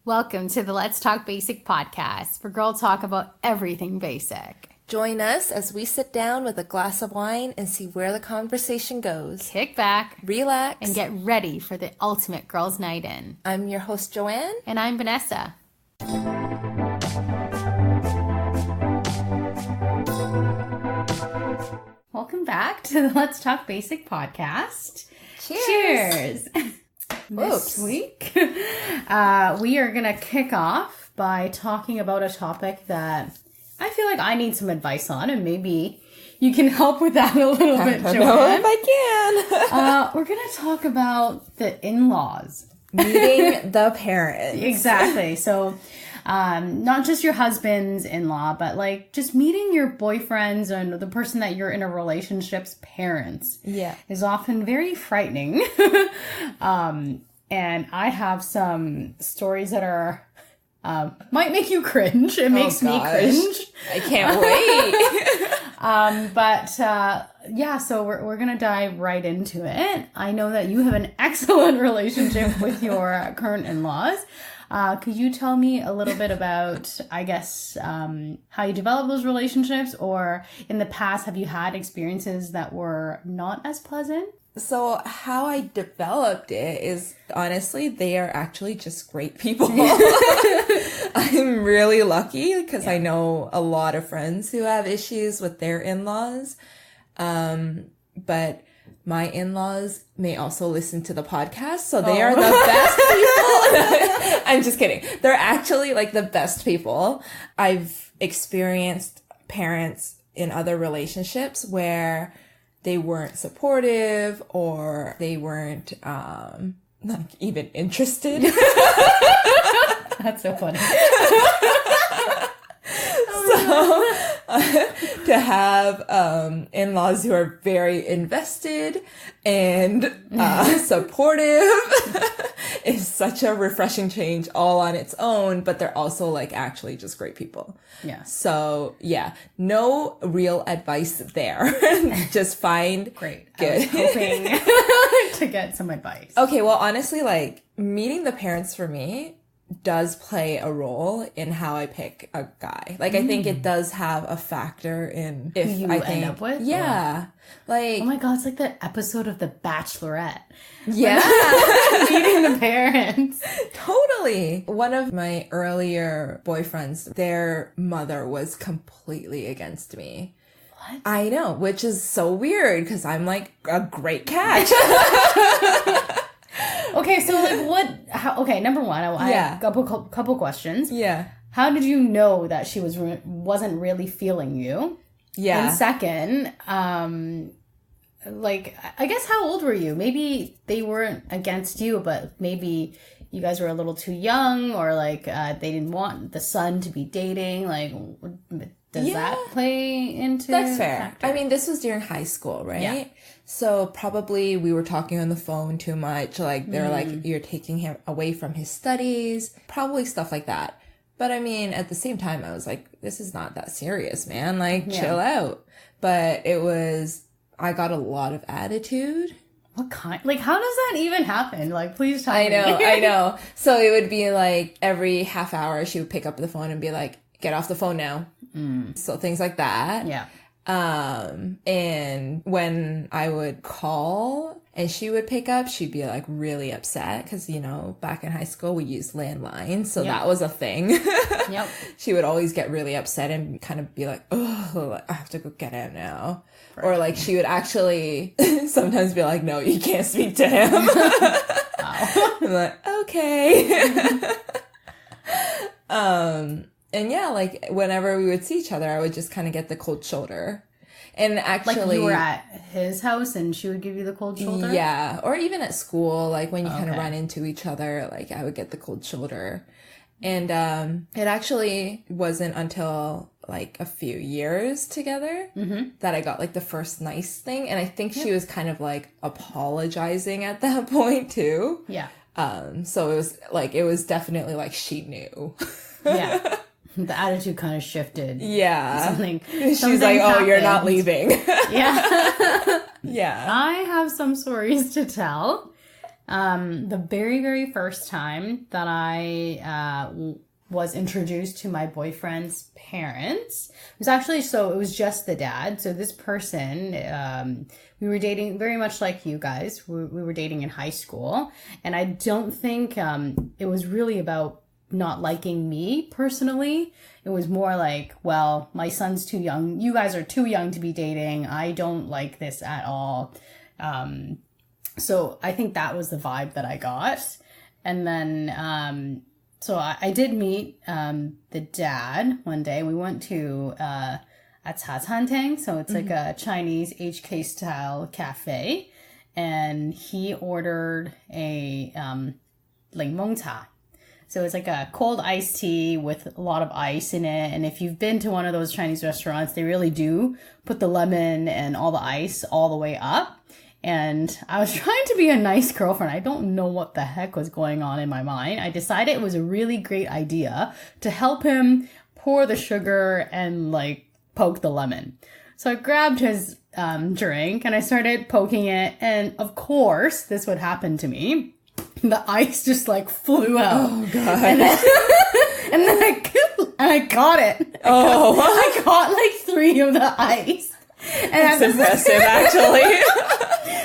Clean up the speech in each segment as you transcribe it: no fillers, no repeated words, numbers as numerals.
Welcome to the Let's Talk Basic podcast, where girls talk about everything basic. Join us as we sit down with a glass of wine and see where the conversation goes. Kick back, relax, and get ready for the ultimate girls' night in. I'm your host, Joanne. And I'm Vanessa. Welcome back to the Let's Talk Basic podcast. Cheers! This week, we are going to kick off by talking about a topic that I feel like I need some advice on, and maybe you can help with that a little bit, Joanne. I don't know if I can. We're going to talk about the in-laws. Meeting the parents. Exactly. So, not just your husband's in-law, but like just meeting your boyfriend's and the person that you're in a relationship's parents. Yeah. Is often very frightening. And I have some stories that are, might make you cringe. It makes me cringe. I can't wait. So we're going to dive right into it. I know that you have an excellent relationship with your current in-laws. Could you tell me a little bit about, I guess, how you develop those relationships, or in the past, have you had experiences that were not as pleasant? So how I developed it is, honestly, they are actually just great people. I'm really lucky because I know a lot of friends who have issues with their in-laws. But my in-laws may also listen to the podcast, so they are the best people. I'm just kidding. They're actually like the best people. I've experienced parents in other relationships where they weren't supportive or they weren't like even interested. That's so funny. To have in-laws who are very invested and supportive is such a refreshing change all on its own, but they're also like actually just great people. Yeah. So yeah, no real advice there. Just find great. Good. I was hoping to get some advice. Okay, well honestly, like meeting the parents for me does play a role in how I pick a guy. Like, I think it does have a factor in if who you end up with? Yeah. Like, oh my God, it's like the episode of The Bachelorette. Yeah. Meeting the parents. Totally. One of my earlier boyfriends, their mother was completely against me. What? I know, which is so weird because I'm like a great catch. Okay, so like number one, I have a couple questions. Yeah. How did you know that she wasn't really feeling you? Yeah. And second, like, I guess how old were you? Maybe they weren't against you, but maybe you guys were a little too young, or like they didn't want the son to be dating. Like, does that play into That's fair. factor? I mean, this was during high school, right? Yeah. So probably we were talking on the phone too much. Like, they're like, you're taking him away from his studies. Probably stuff like that. But I mean, at the same time, I was like, this is not that serious, man. Like, chill out. But I got a lot of attitude. What kind? Like, how does that even happen? Like, please tell me. I know. So it would be like every half hour she would pick up the phone and be like, get off the phone now. So things like that. Yeah. And when I would call and she would pick up, she'd be like really upset because, you know, back in high school, we used landlines. So that was a thing. Yep. She would always get really upset and kind of be like, oh, I have to go get him now. Right. Or like she would actually sometimes be like, no, you can't speak to him. Wow. I'm like, okay. And yeah, like whenever we would see each other, I would just kind of get the cold shoulder. And actually, like you were at his house and she would give you the cold shoulder? Yeah. Or even at school, like when you kind of run into each other, like I would get the cold shoulder. And it actually wasn't until like a few years together that I got like the first nice thing. And I think she was kind of like apologizing at that point too. Yeah. So it was definitely like she knew. Yeah. The attitude kind of shifted. Yeah. Something She's like, oh, happened. You're not leaving. Yeah. Yeah. I have some stories to tell. The very, very first time that I was introduced to my boyfriend's parents, it was just the dad. So this person, we were dating very much like you guys. We were dating in high school. And I don't think it was really about not liking me personally. It was more like, well, my son's too young. You guys are too young to be dating. I don't like this at all. So I think that was the vibe that I got. And then, so I did meet the dad one day. We went to a Tang, so it's like a Chinese HK style cafe. And he ordered a 柠檬茶. So it's like a cold iced tea with a lot of ice in it. And if you've been to one of those Chinese restaurants, they really do put the lemon and all the ice all the way up. And I was trying to be a nice girlfriend. I don't know what the heck was going on in my mind. I decided it was a really great idea to help him pour the sugar and like poke the lemon. So I grabbed his drink and I started poking it. And of course, this would happen to me. The ice just like flew out. Oh god! And then I got it. I got like 3 of the ice. And that's impressive, actually.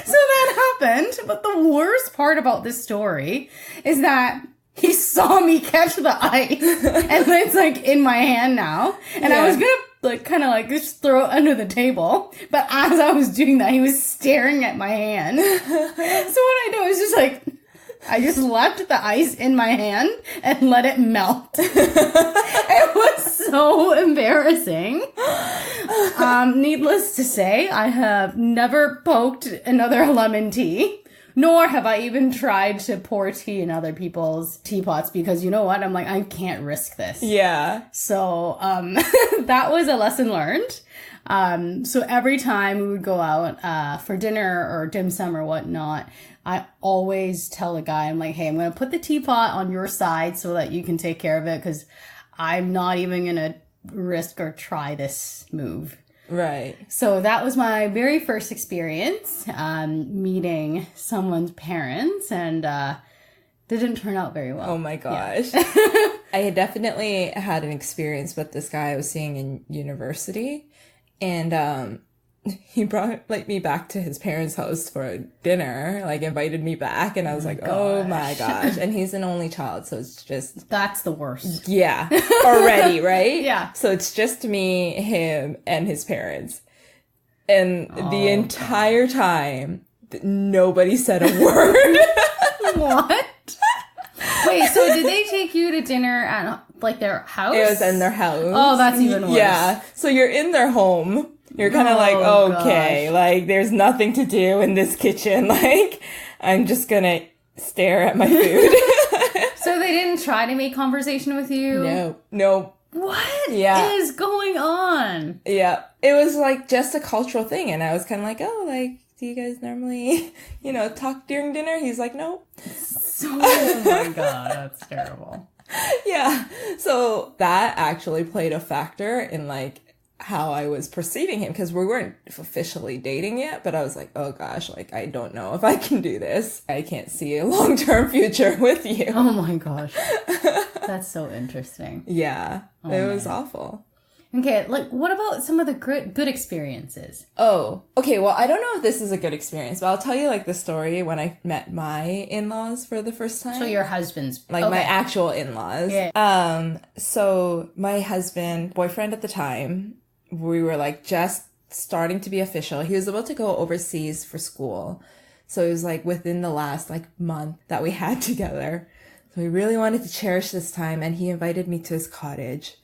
So that happened. But the worst part about this story is that he saw me catch the ice, and it's like in my hand now. And I was gonna like kind of like just throw it under the table, but as I was doing that, he was staring at my hand. So what I do is just like, I just left the ice in my hand and let it melt. It was so embarrassing. Needless to say, I have never poked another lemon tea, nor have I even tried to pour tea in other people's teapots because you know what? I'm like, I can't risk this. Yeah. So that was a lesson learned. So every time we would go out for dinner or dim sum or whatnot, I always tell the guy, I'm like, hey, I'm going to put the teapot on your side so that you can take care of it because I'm not even going to risk or try this move. Right. So that was my very first experience meeting someone's parents, and didn't turn out very well. Oh my gosh. Yeah. I definitely had an experience with this guy I was seeing in university, and he brought like me back to his parents' house for dinner, like invited me back, and I was like, oh my gosh. And he's an only child, so it's just... That's the worst. Yeah. Already, right? Yeah. So it's just me, him, and his parents. And the entire time, nobody said a word. What? Wait, so did they take you to dinner at like their house? It was in their house. Oh, that's even worse. Yeah. So you're in their home. You're kind of like, okay, gosh. like there's nothing to do in this kitchen. Like, I'm just gonna stare at my food. So they didn't try to make conversation with you? No. What is going on? Yeah. It was like just a cultural thing. And I was kind of like, oh, like, do you guys normally, talk during dinner? He's like, no. Oh my God, that's terrible. Yeah. So that actually played a factor in like how I was perceiving him, because we weren't officially dating yet, but I was like, oh gosh, like I don't know if I can do this. I can't see a long-term future with you. Oh my gosh. That's so interesting. Yeah. It was awful. Okay, like what about some of the good experiences? Oh, okay. Well, I don't know if this is a good experience, but I'll tell you like the story when I met my in-laws for the first time. So your husband's my actual in-laws. Yeah. So my husband, boyfriend at the time, we were like just starting to be official. He was about to go overseas for school. So it was like within the last like month that we had together. So we really wanted to cherish this time, and he invited me to his cottage.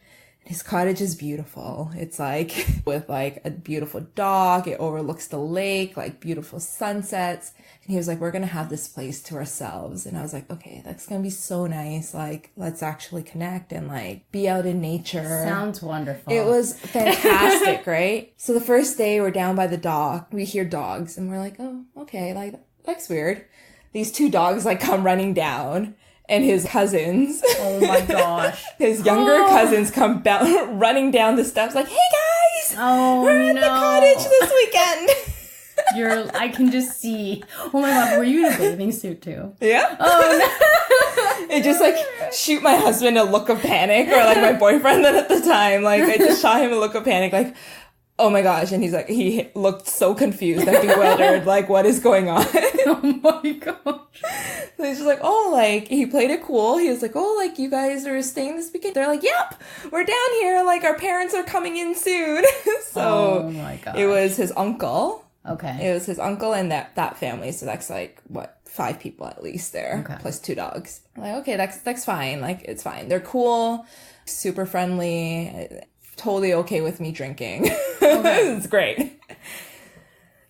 His cottage is beautiful. It's like with like a beautiful dock. It overlooks the lake, like beautiful sunsets. And he was like, we're going to have this place to ourselves. And I was like, okay, that's going to be so nice. Like, let's actually connect and like be out in nature. Sounds wonderful. It was fantastic, right? So the first day we're down by the dock. We hear dogs and we're like, oh, okay, like that's weird. These 2 dogs like come running down. And his cousins. Oh my gosh. His younger cousins come running down the steps like, hey guys! Oh, we're at the cottage this weekend. I can just see. Oh my God, were you in a bathing suit too? Yeah. Oh no. It just like shoot my husband a look of panic, or like my boyfriend then at the time. Like I just shot him a look of panic, like, oh my gosh. And he's like, he looked so confused and bewildered, like, what is going on? Oh my gosh. So he's just like, oh, like, he played it cool. He was like, oh, like, you guys are staying this weekend? They're like, yep, we're down here. Like, our parents are coming in soon. So oh my gosh. it was his uncle. Okay. It was his uncle and that family. So that's like, what, 5 people at least there, Okay. plus 2 dogs. I'm like, okay, that's fine. Like, it's fine. They're cool, super friendly, totally okay with me drinking. Okay. It's great.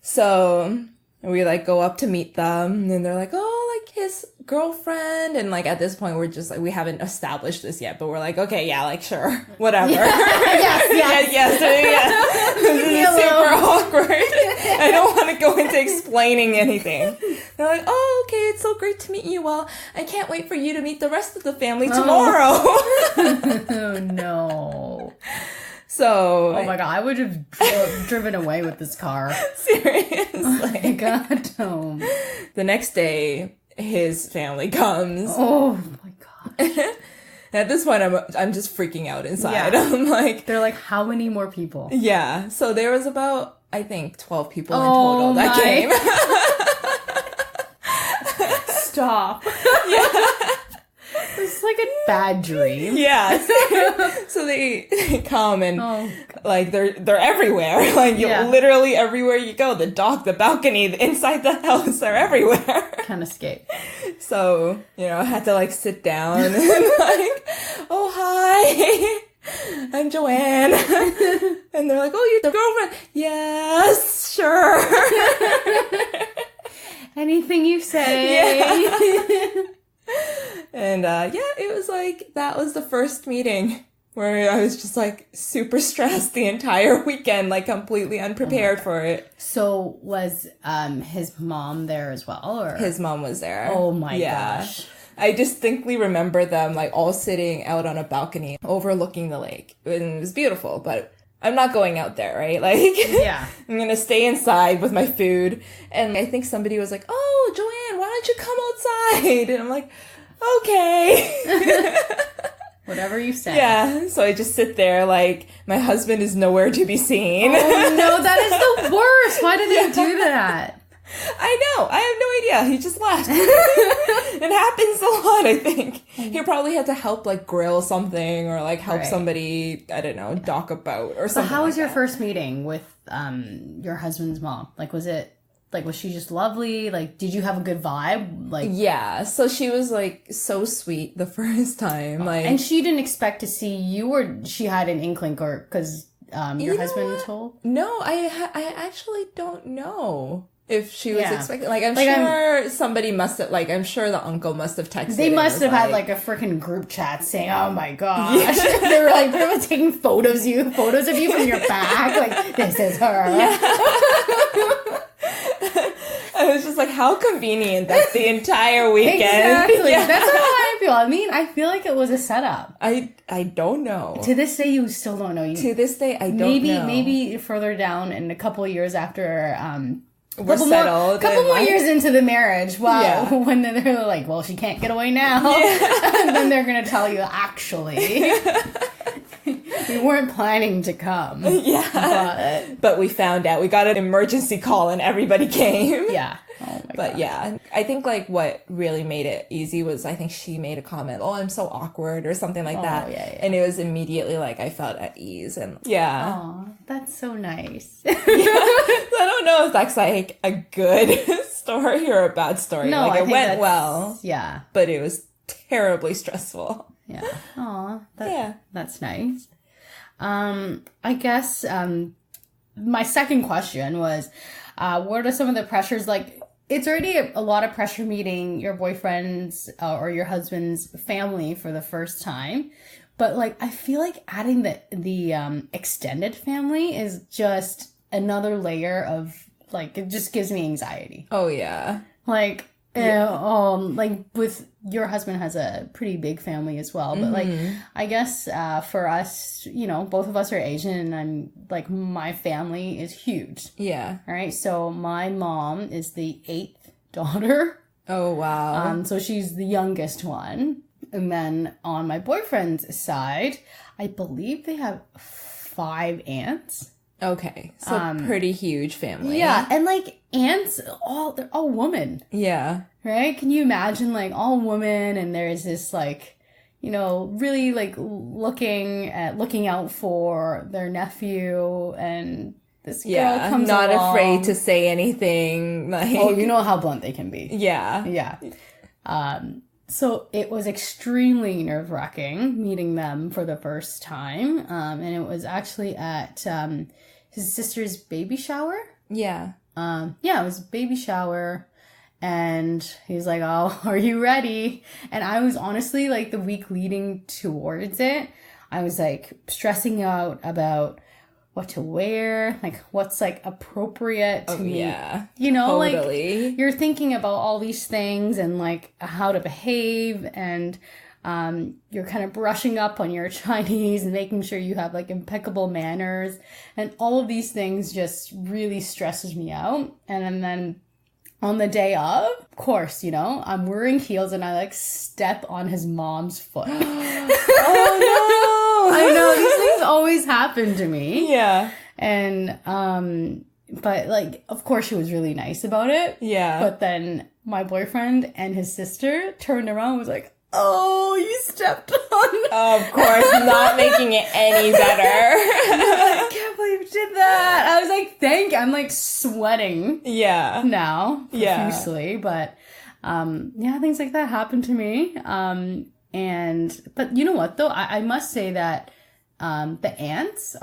So we like go up to meet them, and they're like, oh, like his girlfriend. And like at this point, we're just like, we haven't established this yet, but we're like, okay, yeah, like sure, whatever. yes. This is super awkward. I don't want to go into explaining anything. They're like, oh, okay, it's so great to meet you. Well, I can't wait for you to meet the rest of the family tomorrow. Oh no. So, oh my God, I would have driven away with this car. Seriously. Oh my God. The next day, his family comes. Oh my God. At this point, I'm just freaking out inside. Yeah. I'm like, they're like, how many more people? Yeah. So there was about, I think, 12 people in total that came. Stop. Yeah. It's like a bad dream. Yeah. So they come and like they're everywhere. Like literally everywhere you go. The dock, the balcony, the inside the house, they're everywhere. Can't escape. So, I had to like sit down and like, oh hi. I'm Joanne. And they're like, oh, you're the girlfriend. Yes, sure. Anything you say. Yeah. And it was like, that was the first meeting where I was just like super stressed the entire weekend, like completely unprepared for it. So was his mom there as well? Or? His mom was there. Oh my gosh. I distinctly remember them like all sitting out on a balcony overlooking the lake. And it was beautiful, but I'm not going out there, right? Like, I'm going to stay inside with my food. And I think somebody was like, oh, Joanne, why don't you come outside? And I'm like, okay. Whatever you say. Yeah. So I just sit there like my husband is nowhere to be seen. Oh, no, that is the worst. Why did they do that? I know. I have no idea. He just left. It happens a lot, I think. He probably had to help, like, grill something or, like, help somebody, I don't know, dock a boat or something. So how was like your that. first meeting with your husband's mom? Like, was she just lovely? Like, did you have a good vibe? Like, yeah. So she was, like, so sweet the first time. Like, and she didn't expect to see you, or she had an inkling, or because your husband told? No, I actually don't know. If she was expecting, like, I'm sure somebody must have, like, I'm sure the uncle must have texted. They must have had, like, a freaking group chat saying, oh my gosh. Yeah. They were, like, pretty much taking photos of you from your back. Like, this is her. Yeah. I was just like, how convenient that the entire weekend. Exactly. Yeah. That's how I feel. I mean, I feel like it was a setup. I don't know. To this day, you still don't know. To this day, I don't know. Maybe further down in a couple of years after, we're settled. Couple more years into the marriage. Wow. Yeah. When they're like, well, she can't get away now. Yeah. And then they're going to tell you, actually, we weren't planning to come. Yeah. But we found out. We got an emergency call and everybody came. Yeah. Oh my God. Yeah, I think like what really made it easy was I think she made a comment, oh, I'm so awkward or something like that. Yeah. And it was immediately like I felt at ease and Oh, that's so nice. I don't know if that's like a good story or a bad story. No, like it went well. Yeah. But it was terribly stressful. Yeah. Aw, that's nice. I guess my second question was, what are some of the pressures? Like, it's already a lot of pressure meeting your boyfriend's or your husband's family for the first time. But, like, I feel like adding the extended family is just another layer of, like, it just gives me anxiety. Oh, yeah. Like, Like with your husband has a pretty big family as well, but like I guess for us, you know, both of us are Asian, and I'm like my family is huge. Yeah. All right, so my mom is the 8th daughter. Oh wow. So she's the youngest one, and then on my boyfriend's side, I believe they have 5 aunts. Okay, so pretty huge family. Yeah, and like aunts, they're all women. Yeah. Right? Can you imagine like all women, and there's this like, you know, really like looking out for their nephew, and this girl comes not along. Afraid to say anything. Like, oh, you know how blunt they can be. Yeah. Yeah. So it was extremely nerve-wracking meeting them for the first time. And it was actually at his sister's baby shower. Yeah. It was a baby shower. And he's like, oh, are you ready? And I was honestly, like, the week leading towards it, I was, like, stressing out about what to wear, like, what's, like, appropriate to me. Yeah. You know, totally. like, you're thinking about all these things and, like, how to behave, and you're kind of brushing up on your Chinese and making sure you have, like, impeccable manners. And all of these things just really stresses me out. And then on the day of course, you know, I'm wearing heels and I like step on his mom's foot. Oh no! I know, these things always happen to me. Yeah. And but like of course she was really nice about it. Yeah. But then my boyfriend and his sister turned around and was like, oh, you stepped on. Of course, not making it any better. I can't believe you did that. I was like, I'm like sweating. Yeah. Now, profusely, but things like that happen to me. But you know what though? I must say that the aunts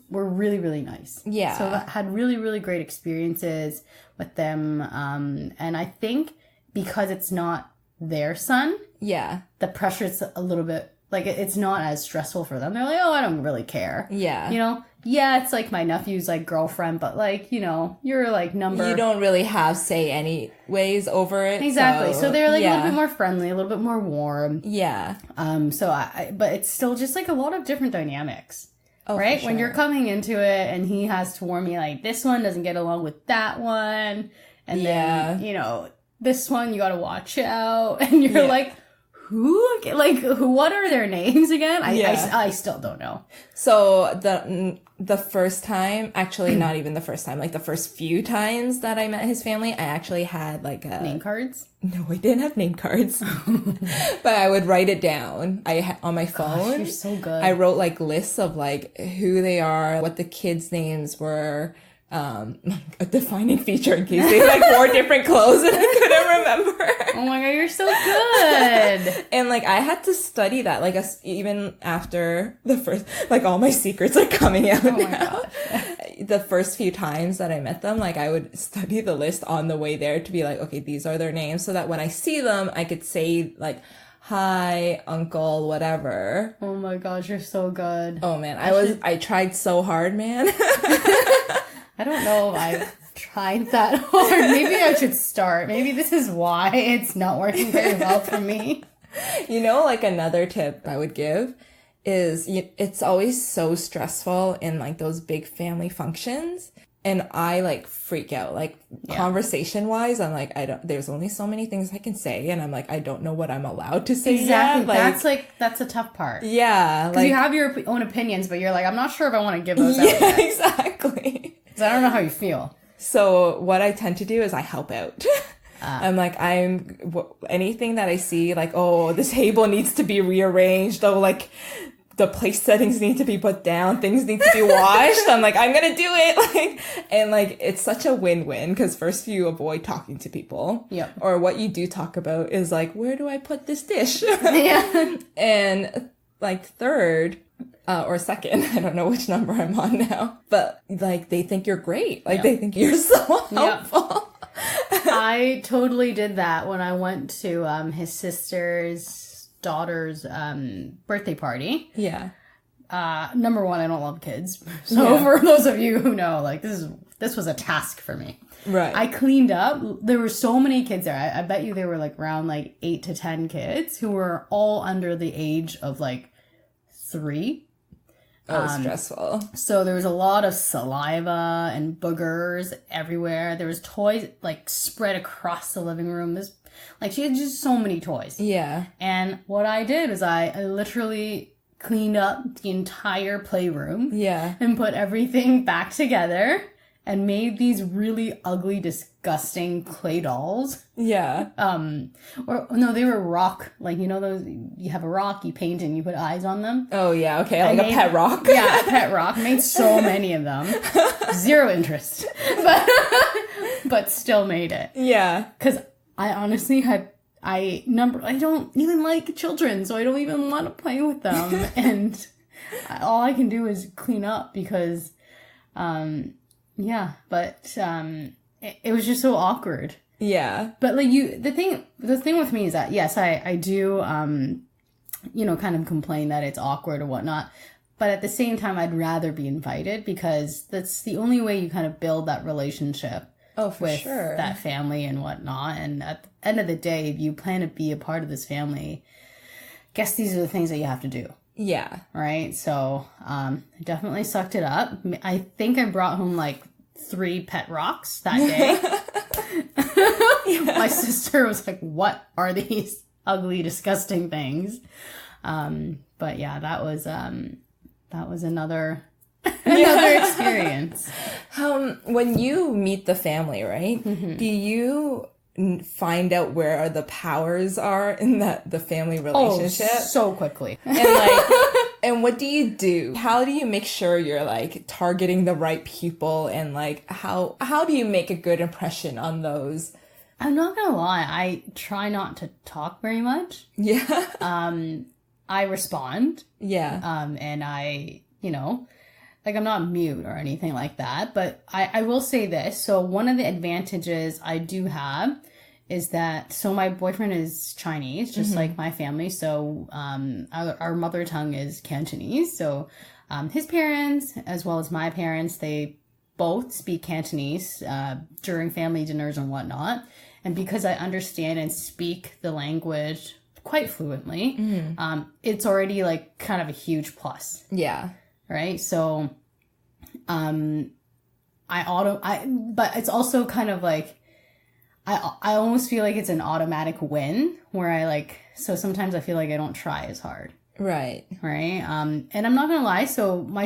were really, really nice. Yeah. So I had really, really great experiences with them. And I think because it's not their son, the pressure's a little bit, like, it's not as stressful for them. They're like, oh, I don't really care. Yeah. You know? Yeah, it's like my nephew's, like, girlfriend, but, like, you know, you're, like, You don't really have say anyways over it. Exactly. So they're, like, a little bit more friendly, a little bit more warm. Yeah. But it's still just, like, a lot of different dynamics. Oh, right? sure. When you're coming into it and he has to warn me, like, this one doesn't get along with that one. And then, you know, this one you gotta watch out. And you're like, who? Like, what are their names again? I still don't know. So the first time, actually not even the first time, like the first few times that I met his family, I actually had like name cards? No, I didn't have name cards. But I would write it down. On my phone. Gosh, you're so good. I wrote like lists of like who they are, what the kids' names were, a defining feature in case they like wore different clothes and I couldn't remember. Oh my god, you're so good. And like I had to study that, like even after the first, like all my secrets are coming out now. Gosh. The first few times that I met them, like I would study the list on the way there to be like, okay, these are their names, so that when I see them, I could say like, hi, uncle, whatever. Oh my gosh, you're so good. Oh man, I tried so hard, man. I don't know if I've tried that hard. Maybe I should start. Maybe this is why it's not working very well for me. You know, like another tip I would give is it's always so stressful in like those big family functions. And I like freak out, like conversation wise. I'm like, there's only so many things I can say. And I'm like, I don't know what I'm allowed to say. Exactly. Yet. That's a tough part. Yeah. Because you have your own opinions, but you're like, I'm not sure if I want to give those out yet. Exactly. Because I don't know how you feel. So what I tend to do is I help out. I'm like, anything that I see, like, oh, this table needs to be rearranged. Oh, like, the place settings need to be put down. Things need to be washed. I'm like, I'm going to do it. Like, it's such a win-win because first you avoid talking to people. Yeah. Or what you do talk about is like, where do I put this dish? Yeah. And like third, or second, I don't know which number I'm on now, but like they think you're great. Like they think you're so helpful. I totally did that when I went to his sister's daughter's birthday party. Yeah. Number one, I don't love kids. So for those of you who know, like they're this was a task for me. Right. I cleaned up. There were so many kids there. I bet you there were like around like 8 to 10 kids who were all under the age of like 3. Oh, stressful. So there was a lot of saliva and boogers everywhere. There was toys like spread across the living room. She had just so many toys. Yeah. And what I did was I literally cleaned up the entire playroom. Yeah. And put everything back together and made these really ugly, disgusting clay dolls. Yeah. Or no, they were rock. Like, you know those, you have a rock, you paint and you put eyes on them. Oh, yeah. Okay. Like a pet rock. Yeah, a pet rock. Made so many of them. 0 interest. But still made it. Yeah. Because I honestly I don't even like children, so I don't even want to play with them. And all I can do is clean up because, it was just so awkward. Yeah. But like the thing with me is that, yes, I do, kind of complain that it's awkward or whatnot. But at the same time, I'd rather be invited because that's the only way you kind of build that relationship. Oh, for with sure. that family and whatnot. And at the end of the day, if you plan to be a part of this family, guess these are the things that you have to do. Yeah. Right? So, I definitely sucked it up. I think I brought home like 3 pet rocks that day. My sister was like, what are these ugly, disgusting things? But yeah, that was another experience. When you meet the family, right? Mm-hmm. Do you find out where the powers are in the family relationship? Oh, so quickly. And what do you do? How do you make sure you're like targeting the right people, and like how do you make a good impression on those? I'm not gonna lie, I try not to talk very much. Yeah. I respond. Yeah. And I, like I'm not mute or anything like that, but I will say this. So one of the advantages I do have is that, so my boyfriend is Chinese, just like my family. So our mother tongue is Cantonese. So his parents, as well as my parents, they both speak Cantonese during family dinners and whatnot. And because I understand and speak the language quite fluently, it's already like kind of a huge plus. Yeah. Right. So, but it's also kind of like, I almost feel like it's an automatic win where so sometimes I feel like I don't try as hard. Right. Right. And I'm not going to lie. So my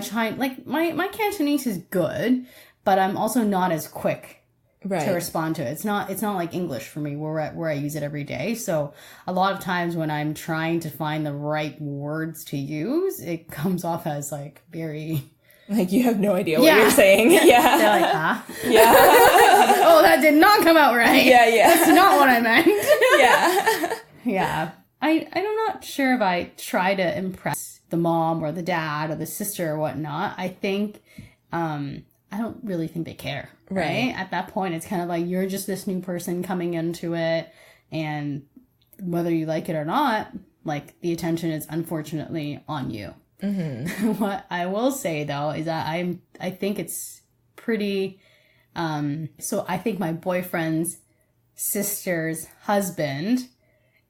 my Cantonese is good, but I'm also not as quick to respond to it. It's not like English for me where I use it every day. So a lot of times when I'm trying to find the right words to use, it comes off as like very... Like you have no idea what you're saying. Yeah. They're like, huh? Yeah. Oh, that did not come out right. Yeah. That's not what I meant. Yeah. Yeah. I'm not sure if I try to impress the mom or the dad or the sister or whatnot. I think, I don't really think they care. Right? At that point, it's kind of like you're just this new person coming into it, and whether you like it or not, like the attention is unfortunately on you. Mm-hmm. What I will say though is that I think it's pretty. So I think my boyfriend's sister's husband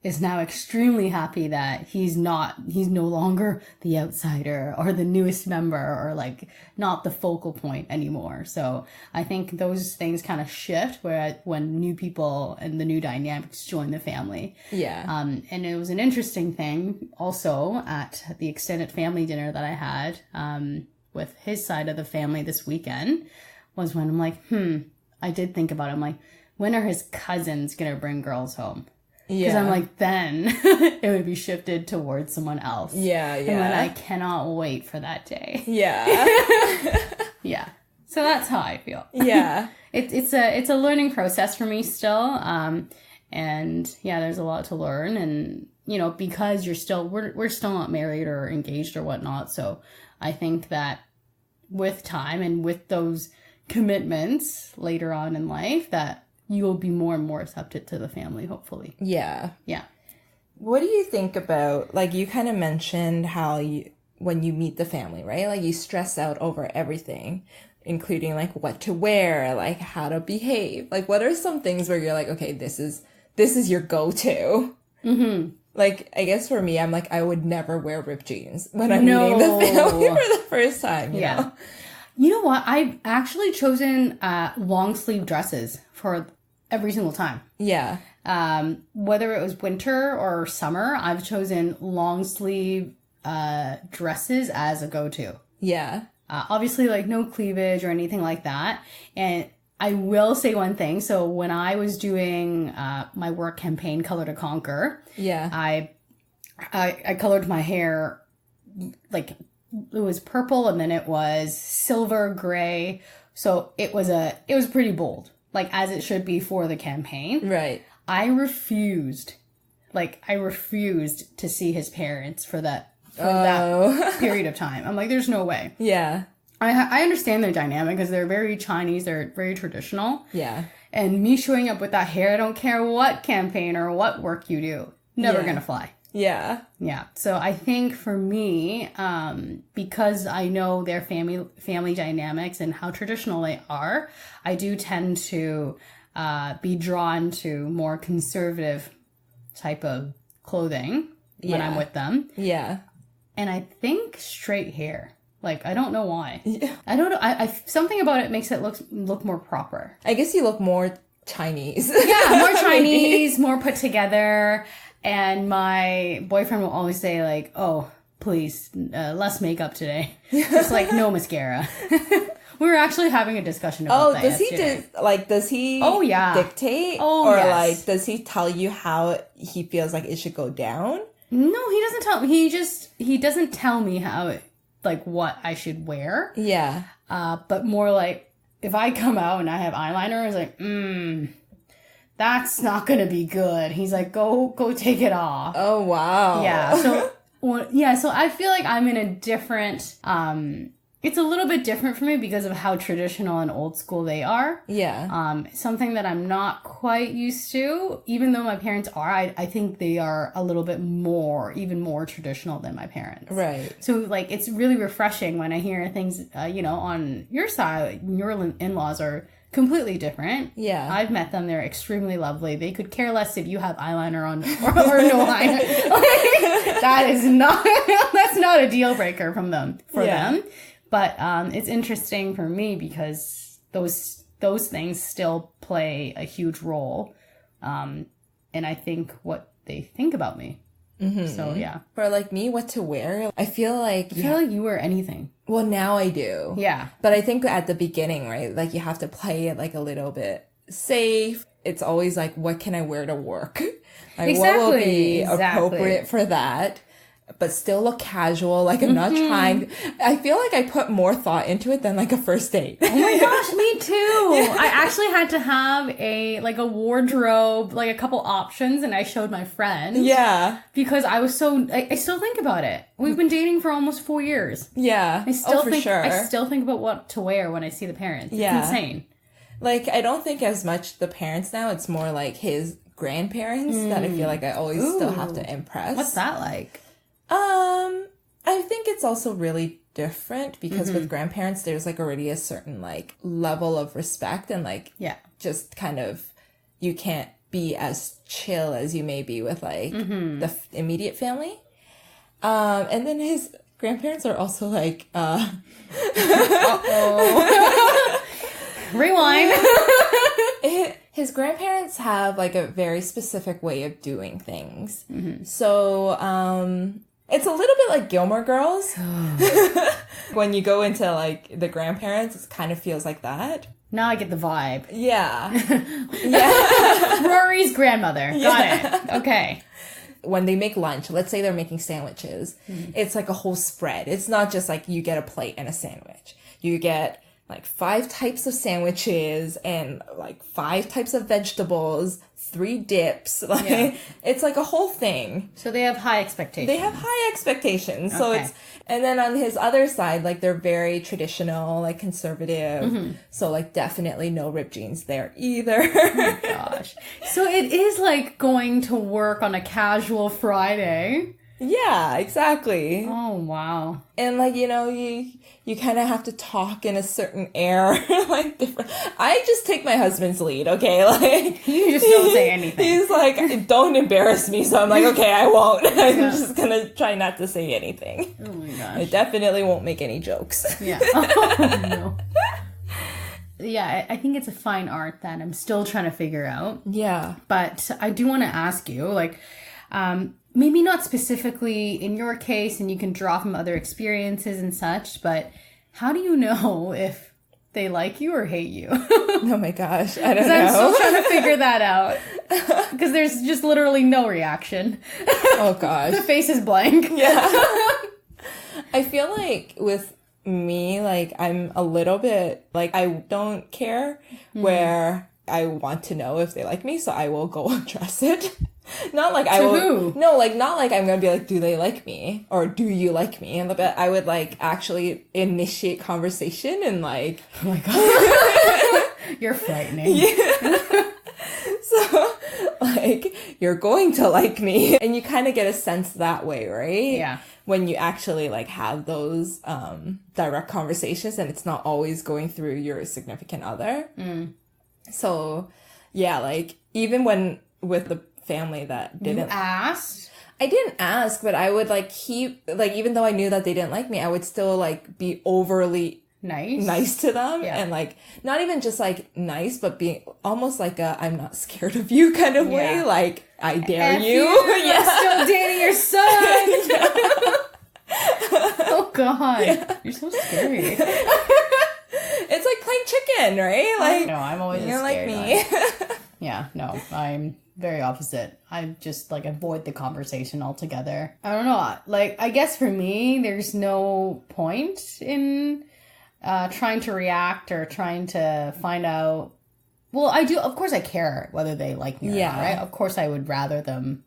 is now extremely happy that he's no longer the outsider or the newest member or like not the focal point anymore. So I think those things kind of shift when new people and the new dynamics join the family. Yeah. And it was an interesting thing also at the extended family dinner that I had, with his side of the family this weekend, was when I'm like, I did think about it. I'm like, when are his cousins going to bring girls home? Because I'm like, then it would be shifted towards someone else. Yeah. And then I cannot wait for that day. Yeah. Yeah. So that's how I feel. Yeah. It's a learning process for me still. And yeah, there's a lot to learn. And, because we're still not married or engaged or whatnot. So I think that with time and with those commitments later on in life, that you will be more and more accepted to the family, hopefully. Yeah. Yeah. What do you think about, like, you kind of mentioned how when you meet the family, right? Like, you stress out over everything. including like what to wear, like how to behave. Like what are some things where you're like, okay, this is your go-to? Mm-hmm. Like, I guess for me, I'm like, I would never wear ripped jeans when I'm meeting the family for the first time, you know? You know what? I've actually chosen long sleeve dresses for every single time. Yeah. Whether it was winter or summer, I've chosen long sleeve dresses as a go-to. Yeah. Obviously, like no cleavage or anything like that. And I will say one thing. So when I was doing my work campaign, Color to Conquer, I colored my hair like it was purple and then it was silver gray. So it was pretty bold, like as it should be for the campaign. Right. I refused to see his parents for that period of time. I'm like, there's no way. Yeah. I understand their dynamic because they're very Chinese. They're very traditional. Yeah. And me showing up with that hair, I don't care what campaign or what work you do. Never gonna fly. Yeah. Yeah. So I think for me, because I know their family dynamics and how traditional they are, I do tend to be drawn to more conservative type of clothing when I'm with them. Yeah. And I think straight hair. Like, I don't know why. Yeah. I don't know. I something about it makes it look more proper. I guess you look more Chinese. Yeah, more Chinese, more put together. And my boyfriend will always say, like, oh, please, less makeup today. Just like, no mascara. We were actually having a discussion about that yesterday. Does he dictate? Oh, or yes. like, does he tell you how he feels like it should go down? No, he doesn't tell me. He doesn't tell me how like what I should wear. Yeah. But more like if I come out and I have eyeliner, it's like, that's not gonna be good. He's like, go take it off. Oh wow. Yeah. So so I feel like I'm in a different it's a little bit different for me because of how traditional and old school they are. Yeah. Something that I'm not quite used to, even though my parents are, I think they are a little bit even more traditional than my parents. Right. So, like, it's really refreshing when I hear things, on your side, your in-laws are completely different. Yeah. I've met them. They're extremely lovely. They could care less if you have eyeliner on or no eyeliner. That's not a deal breaker for them. But it's interesting for me because those things still play a huge role, and I think what they think about me. Mm-hmm. So yeah. For like me, what to wear, I feel like you wear anything. Well, now I do. Yeah. But I think at the beginning, right, like you have to play it like a little bit safe. It's always like, what can I wear to work? Like what will be appropriate for that? But still look casual. Like I'm not trying. I feel like I put more thought into it than like a first date. Oh my gosh, me too. Yeah. I actually had to have a wardrobe, like a couple options, and I showed my friend. Yeah. Because I still think about it. We've been dating for almost 4 years. Yeah. I still think about what to wear when I see the parents. Yeah. It's insane. Like I don't think as much the parents now. It's more like his grandparents that I feel like I always still have to impress. What's that like? I think it's also really different because with grandparents, there's like already a certain like level of respect and like, just kind of, you can't be as chill as you may be with like the immediate family. And then his grandparents are also like, Rewind. His grandparents have like a very specific way of doing things. So, it's a little bit like Gilmore Girls. When you go into like the grandparents, it kind of feels like that. Now I get the vibe. Yeah. Rory's grandmother. Got it. Okay. When they make lunch, let's say they're making sandwiches, it's like a whole spread. It's not just like you get a plate and a sandwich. You get like 5 types of sandwiches and like 5 types of vegetables, 3 dips. It's like a whole thing. So they have high expectations. So and then on his other side, like they're very traditional, like conservative. So like definitely no ripped jeans there either. Oh my gosh. So it is like going to work on a casual Friday. Yeah, exactly. Oh, wow. And like, you kind of have to talk in a certain air, like different. I just take my husband's lead, okay? Like You just don't say anything. He's like, don't embarrass me. So I'm like, okay, I won't. I'm just gonna try not to say anything. Oh my gosh. I definitely won't make any jokes. Yeah. Oh, no. Yeah, I think it's a fine art that I'm still trying to figure out. Yeah. But I do want to ask you, like, maybe not specifically in your case, and you can draw from other experiences and such, but how do you know if they like you or hate you? Oh my gosh, I don't know. I'm still trying to figure that out. Because there's just literally no reaction. Oh gosh. The face is blank. Yeah. I feel like with me, like, I'm a little bit, like, I don't care where I want to know if they like me, so I will go address it. Not like I will. Who? No, like, not like I'm gonna be like, do they like me? Or do you like me? And but I would, like, actually initiate conversation and, like. Oh my god. You're frightening. Yeah. So, like, you're going to like me. And you kind of get a sense that way, right? Yeah. When you actually, like, have those direct conversations and it's not always going through your significant other. So, yeah, like, even when with the family that didn't. You asked? I didn't ask, but I would, like, keep, like, even though I knew that they didn't like me, I would still, like, be overly nice to them. Yeah. And, like, not even just, like, nice, but being almost like a I'm not scared of you kind of way. Like, I dare you. You're still dating your son. Oh god. Yeah. You're so scary. It's like playing chicken, right? Like, no, I'm always you're like scared me. Yeah, no, I'm very opposite. I just, like, avoid the conversation altogether. I don't know. Like, I guess for me, there's no point in trying to react or trying to find out. Well, I do. Of course, I care whether they like me or not, right? Of course, I would rather them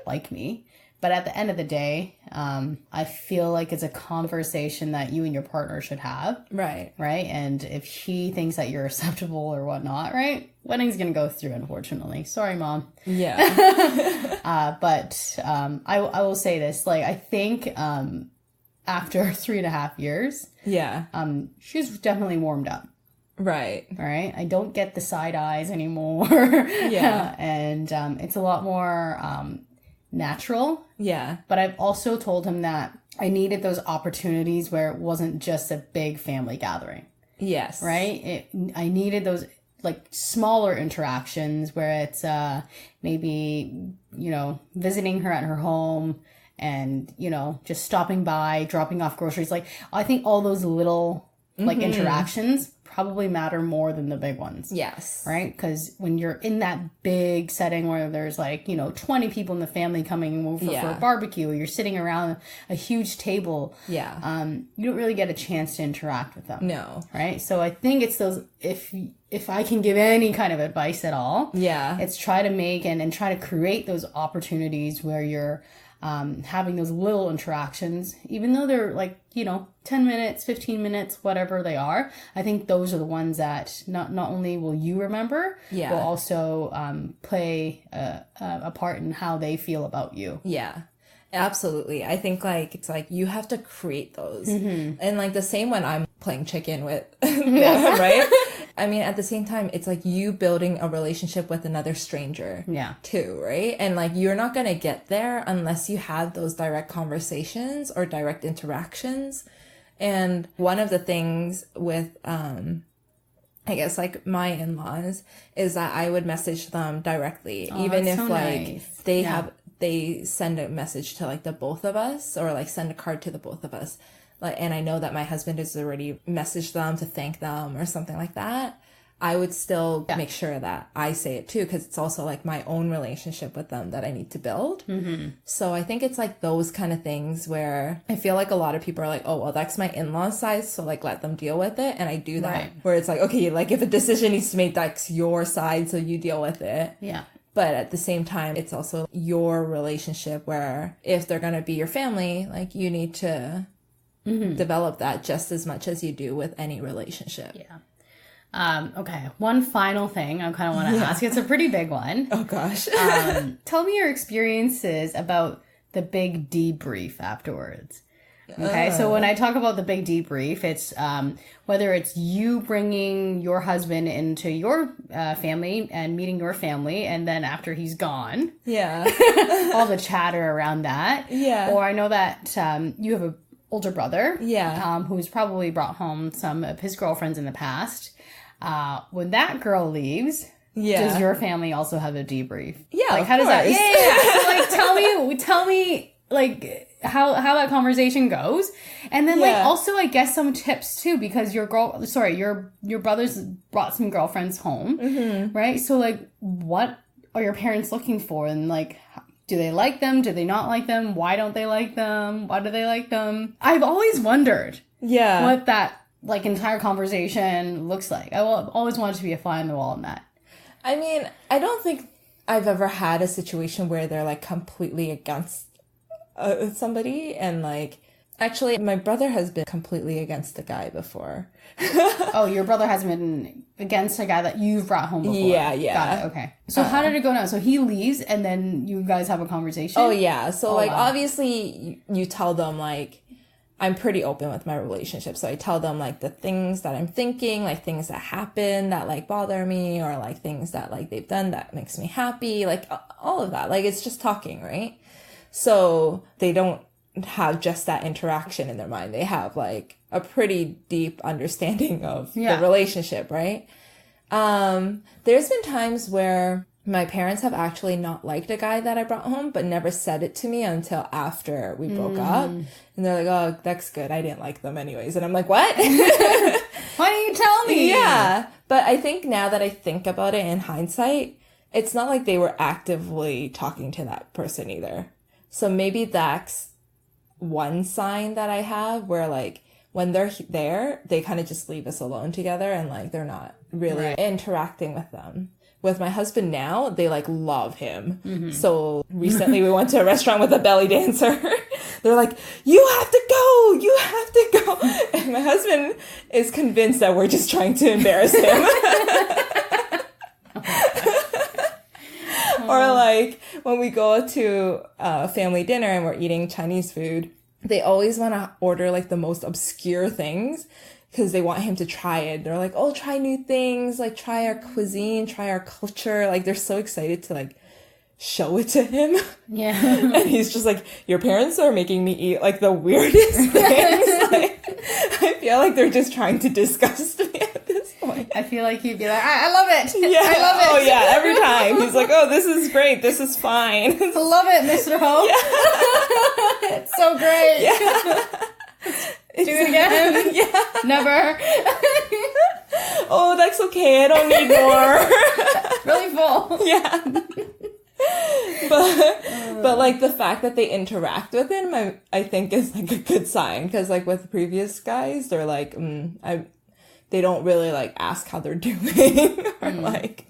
like me. But at the end of the day, I feel like it's a conversation that you and your partner should have. Right. Right? And if he thinks that you're acceptable or whatnot, right? Wedding's going to go through, unfortunately. Sorry, Mom. Yeah. But I will say this. Like, I think after 3.5 years, she's definitely warmed up. Right. All right. I don't get the side eyes anymore. Yeah. And it's a lot more natural. Yeah. But I've also told him that I needed those opportunities where it wasn't just a big family gathering. Yes. Right? I needed those, like, smaller interactions where it's maybe, visiting her at her home and, just stopping by, dropping off groceries. Like, I think all those little, like, interactions probably matter more than the big ones. Yes. Right? Because when you're in that big setting where there's, like, 20 people in the family coming over for a barbecue, or you're sitting around a huge table. Yeah. You don't really get a chance to interact with them. No. Right? So I think it's those, if I can give any kind of advice at all. Yeah. It's try to make and try to create those opportunities where you're having those little interactions, even though they're, like, 10 minutes, 15 minutes, whatever they are. I think those are the ones that not only will you remember, will also play a part in how they feel about you. Yeah. Absolutely. I think, like, it's like you have to create those. And, like, the same when I'm playing chicken with them, right? I mean, at the same time, it's like you building a relationship with another stranger too, right? And, like, you're not going to get there unless you have those direct conversations or direct interactions. And one of the things with, I guess, like, my in-laws is that I would message them directly, even if, so like, nice. They send a message to, like, the both of us, or, like, send a card to the both of us. Like, and I know that my husband has already messaged them to thank them or something like that. I would still make sure that I say it too, because it's also, like, my own relationship with them that I need to build. So I think it's, like, those kind of things where I feel like a lot of people are like, oh, well, that's my in-laws side, so, like, let them deal with it. And I do that where it's like, okay, like, if a decision needs to be made, that's your side, so you deal with it. Yeah. But at the same time, it's also your relationship where if they're going to be your family, like, you need to develop that just as much as you do with any relationship. Yeah. Okay. One final thing I kind of want to ask. It's a pretty big one. Oh, gosh. Tell me your experiences about the big debrief afterwards. Okay, so when I talk about the big debrief, it's whether it's you bringing your husband into your family and meeting your family, and then after he's gone, all the chatter around that. Or I know that you have an older brother, who's probably brought home some of his girlfriends in the past. When that girl leaves, does your family also have a debrief? Like how does that? So like tell me like how that conversation goes, and then like also I guess some tips too, because your brothers brought some girlfriends home, right? So like what are your parents looking for, and like do they like them, do they not like them, why don't they like them, why do they like them? I've always wondered what that like entire conversation looks like. I always wanted to be a fly on the wall on that. I mean, I don't think I've ever had a situation where they're like completely against somebody, and like actually my brother has been completely against the guy before. Oh, your brother has been against a guy that you've brought home before. Yeah. Got it, okay. So how did it go now? So he leaves and then you guys have a conversation? Oh yeah, so obviously you tell them like I'm pretty open with my relationship, so I tell them like the things that I'm thinking, like things that happen that like bother me, or like things that like they've done that makes me happy, like all of that. Like it's just talking, right? So they don't have just that interaction in their mind. They have like a pretty deep understanding of the relationship, right? There's been times where my parents have actually not liked a guy that I brought home, but never said it to me until after we broke up. And they're like, oh, that's good. I didn't like them anyways. And I'm like, what? Why didn't you tell me? Yeah. But I think now that I think about it in hindsight, it's not like they were actively talking to that person either. So maybe that's one sign that I have where like when they're there, they kind of just leave us alone together, and like they're not really interacting with them. With my husband now, they like love him. So recently we went to a restaurant with a belly dancer. They're like, you have to go. And my husband is convinced that we're just trying to embarrass him. Or like when we go to family dinner and we're eating Chinese food, they always want to order like the most obscure things because they want him to try it. They're like, oh, try new things, like try our cuisine, try our culture. Like they're so excited to like show it to him. Yeah. And he's just like, your parents are making me eat like the weirdest things. Like, I feel like they're just trying to disgust me at this point. I feel like he'd be like, I love it. Yeah. I love it. Oh yeah, every time. He's like, oh, this is great. This is fine. I love it, Mr. Ho. Yeah. It's so great. Yeah. Do it again? Yeah. Never. Oh, that's okay. I don't need more. Really full. Yeah. But like the fact that they interact with him, I think is like a good sign, because like with previous guys, they're like, they don't really like ask how they're doing or like.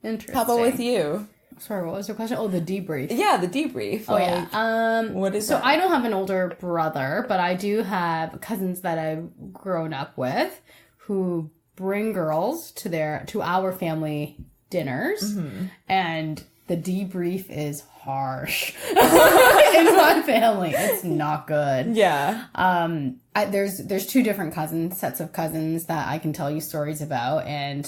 Interesting. How about with you? Sorry, what was the question? Oh, the debrief. Yeah, the debrief. Oh, yeah. What is so that? I don't have an older brother, but I do have cousins that I've grown up with who bring girls to our family dinners, and the debrief is harsh in my family. It's not good. Yeah. There's two different sets of cousins that I can tell you stories about, and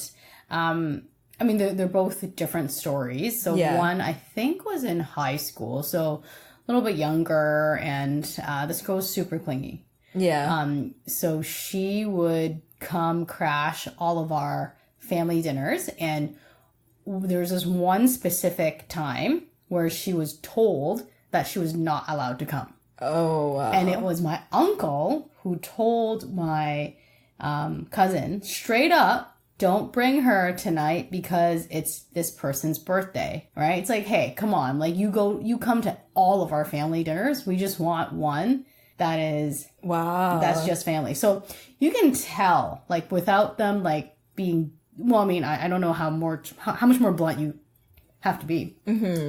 I mean, they're both different stories. So one, I think, was in high school, so a little bit younger, and this girl was super clingy. Yeah. So she would come crash all of our family dinners, and there was this one specific time where she was told that she was not allowed to come. Oh, wow. And it was my uncle who told my cousin straight up, don't bring her tonight because it's this person's birthday, right? It's like, hey, come on. Like, you come to all of our family dinners. We just want one that is, that's just family. So you can tell, like, without them, like, being, well, I mean, I don't know how much more blunt you have to be.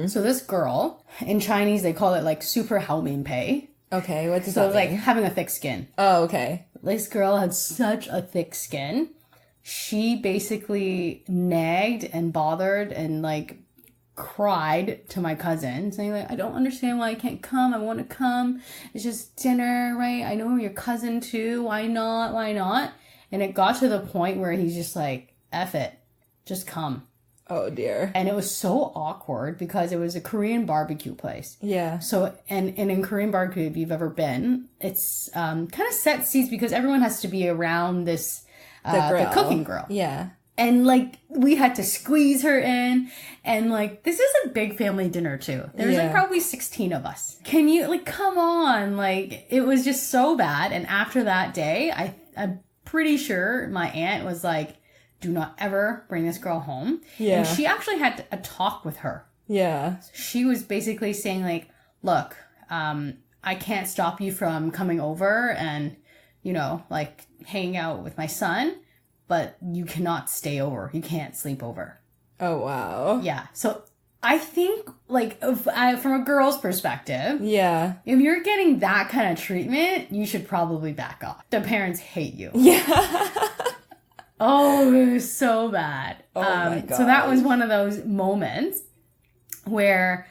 So this girl, in Chinese, they call it, like, super hao min pei. Okay, what does that mean? So, like, having a thick skin. Oh, okay. This girl had such a thick skin. She basically nagged and bothered and like cried to my cousin saying like, I don't understand why I can't come. I want to come. It's just dinner, right? I know you're your cousin too. Why not? Why not? And it got to the point where he's just like, F it. Just come. Oh dear. And it was so awkward because it was a Korean barbecue place. Yeah. So, and in Korean barbecue, if you've ever been, it's kind of set seats because everyone has to be around this, the cooking grill. Yeah. And like, we had to squeeze her in. And like, this is a big family dinner too. There's like probably 16 of us. Can you, like, come on? Like, it was just so bad. And after that day, I'm pretty sure my aunt was like, do not ever bring this girl home. Yeah. And she actually had a talk with her. Yeah. She was basically saying like, look, I can't stop you from coming over and, you know, like hanging out with my son, but you cannot stay over. You can't sleep over. Oh, wow. Yeah. So I think like from a girl's perspective, yeah, if you're getting that kind of treatment, you should probably back off. The parents hate you. Yeah. Oh, it was so bad. Oh my God. So that was one of those moments where,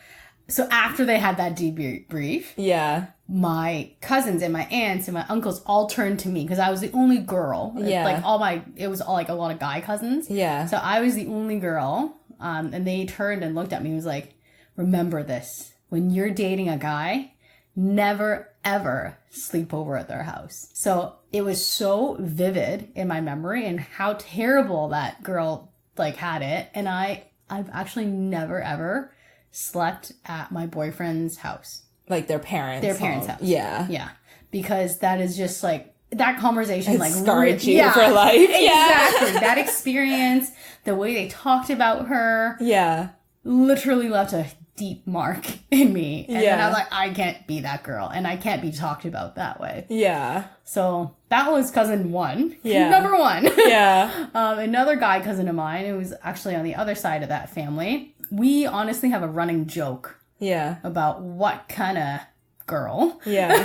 so after they had that debrief, yeah, my cousins and my aunts and my uncles all turned to me because I was the only girl. Yeah. Like it was all like a lot of guy cousins. Yeah. So I was the only girl. And they turned and looked at me and was like, remember this, when you're dating a guy, never ever sleep over at their house. So it was so vivid in my memory and how terrible that girl like had it. And I've actually never ever slept at my boyfriend's house. Like their parents' house. Yeah. Yeah. Because that is just like, that conversation like scarred you for life. Exactly. That experience, the way they talked about her. Yeah. Literally left a deep mark in me. And then I was like, I can't be that girl. And I can't be talked about that way. Yeah. So that was cousin one. Yeah. Number one. Yeah. Another guy cousin of mine who was actually on the other side of that family. We honestly have a running joke. Yeah. About what kind of girl. Yeah.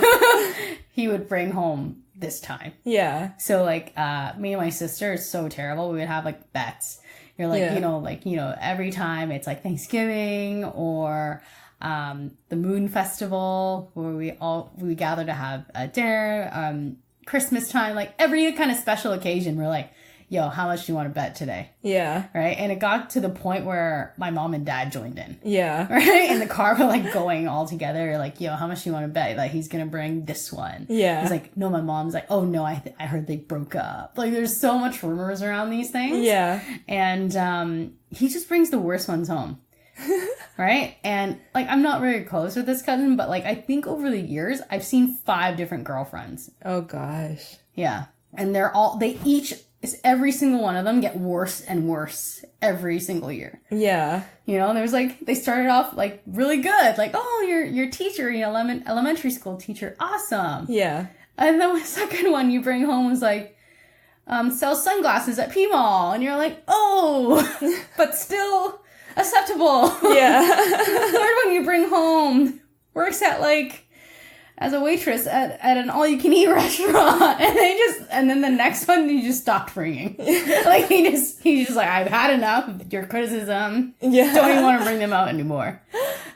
he would bring home this time. Yeah. So like, me and my sister, it's so terrible. We would have like bets. You're like, every time it's like Thanksgiving or the Moon Festival where we gather to have a dinner, Christmas time, like every kind of special occasion, we're like, yo, how much do you want to bet today? Yeah. Right? And it got to the point where my mom and dad joined in. Yeah. Right? In the car, we're like going all together, like, yo, how much do you want to bet? Like, he's going to bring this one. Yeah. He's like, no, my mom's like, oh no, I heard they broke up. Like, there's so much rumors around these things. Yeah. And he just brings the worst ones home. Right? And like, I'm not very close with this cousin, but like, I think over the years, I've seen 5 different girlfriends. Oh gosh. Yeah. And every single one of them get worse and worse every single year. Yeah. You know, there's like, they started off like really good. Like, oh, your teacher, elementary school teacher. Awesome. Yeah. And then the second one you bring home was like, sell sunglasses at P-Mall. And you're like, oh, but still acceptable. Yeah. The third one you bring home works at like, as a waitress at an all-you-can-eat restaurant, and then the next one he just stopped bringing. Like he's just like, I've had enough of your criticism. Yeah, don't even want to bring them out anymore.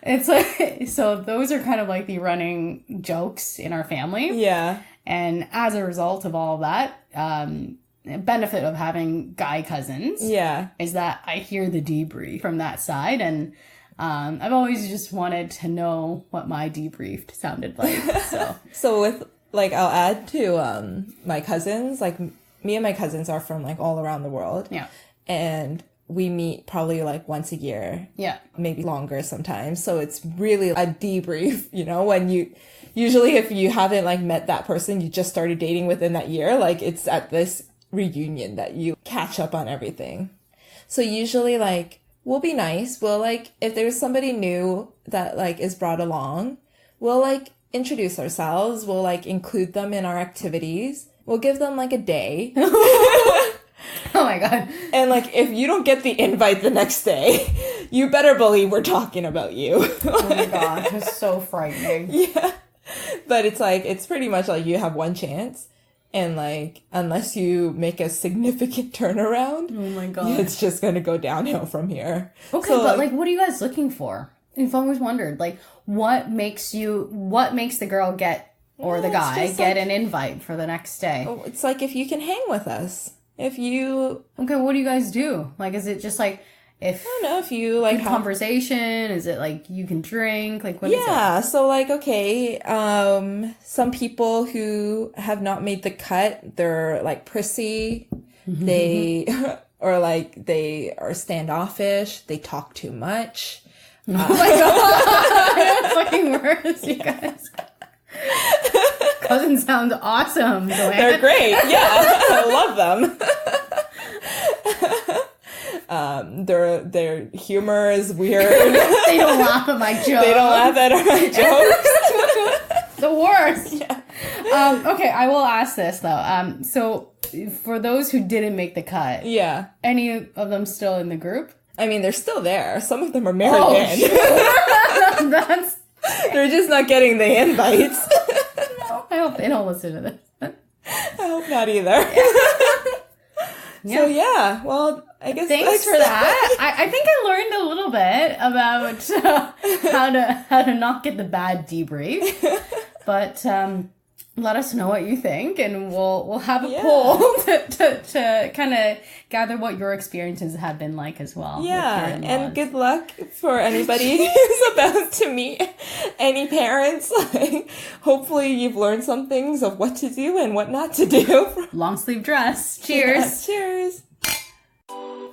It's like, so those are kind of like the running jokes in our family. Yeah, and as a result of all of that, benefit of having guy cousins. Yeah, is that I hear the debrief from that side and. I've always just wanted to know what my debrief sounded like. So with like, I'll add to my cousins. Like me and my cousins are from like all around the world. Yeah, and we meet probably like once a year. Yeah, maybe longer sometimes. So it's really a debrief. You know, when usually if you haven't like met that person, you just started dating within that year. Like it's at this reunion that you catch up on everything. So usually like. We'll be nice. We'll like, if there's somebody new that like is brought along, we'll like introduce ourselves. We'll like include them in our activities. We'll give them like a day. Oh my God. And like, if you don't get the invite the next day, you better believe we're talking about you. Oh my God. It's so frightening. Yeah. But it's like, it's pretty much like you have one chance. And like, unless you make a significant turnaround, Oh my God. it's just going to go downhill from here. Okay, So, but like, what are you guys looking for? You've always wondered, like, what makes the girl get, or the guy get an invite for the next day? it's like if you can hang with us. If you... Okay, what do you guys do? Like, is it just like, if... I don't know, if you like... have conversation? Is it like you can drink? Like, what is it? Yeah, so like, okay, some people who have not made the cut, they're like prissy. They... or like, they are standoffish. They talk too much. Oh my God! That's fucking worse, you guys. Cousins sound awesome, Joanne. They're great. Yeah, I love them. Their humor is weird. They don't laugh at my jokes. They don't laugh at our jokes. The worst. Yeah. Okay, I will ask this though. So for those who didn't make the cut, Yeah. any of them still in the group? I mean, they're still there. Some of them are married in. Sure. That's... They're just not getting the invites. No, I hope they don't listen to this. I hope not either. Yeah. So yeah, well, I guess Thanks for that. I think I learned a little bit about how to not get the bad debrief. But let us know what you think, and we'll have a poll to kind of gather what your experiences have been like as well. Yeah, and good luck for anybody who's about to meet any parents. Like, hopefully you've learned some things of what to do and what not to do. Long sleeve dress. Cheers. Yeah, cheers.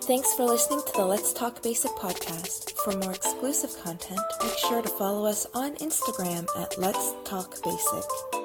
Thanks for listening to the Let's Talk Basic podcast. For more exclusive content, make sure to follow us on Instagram at Let's Talk Basic.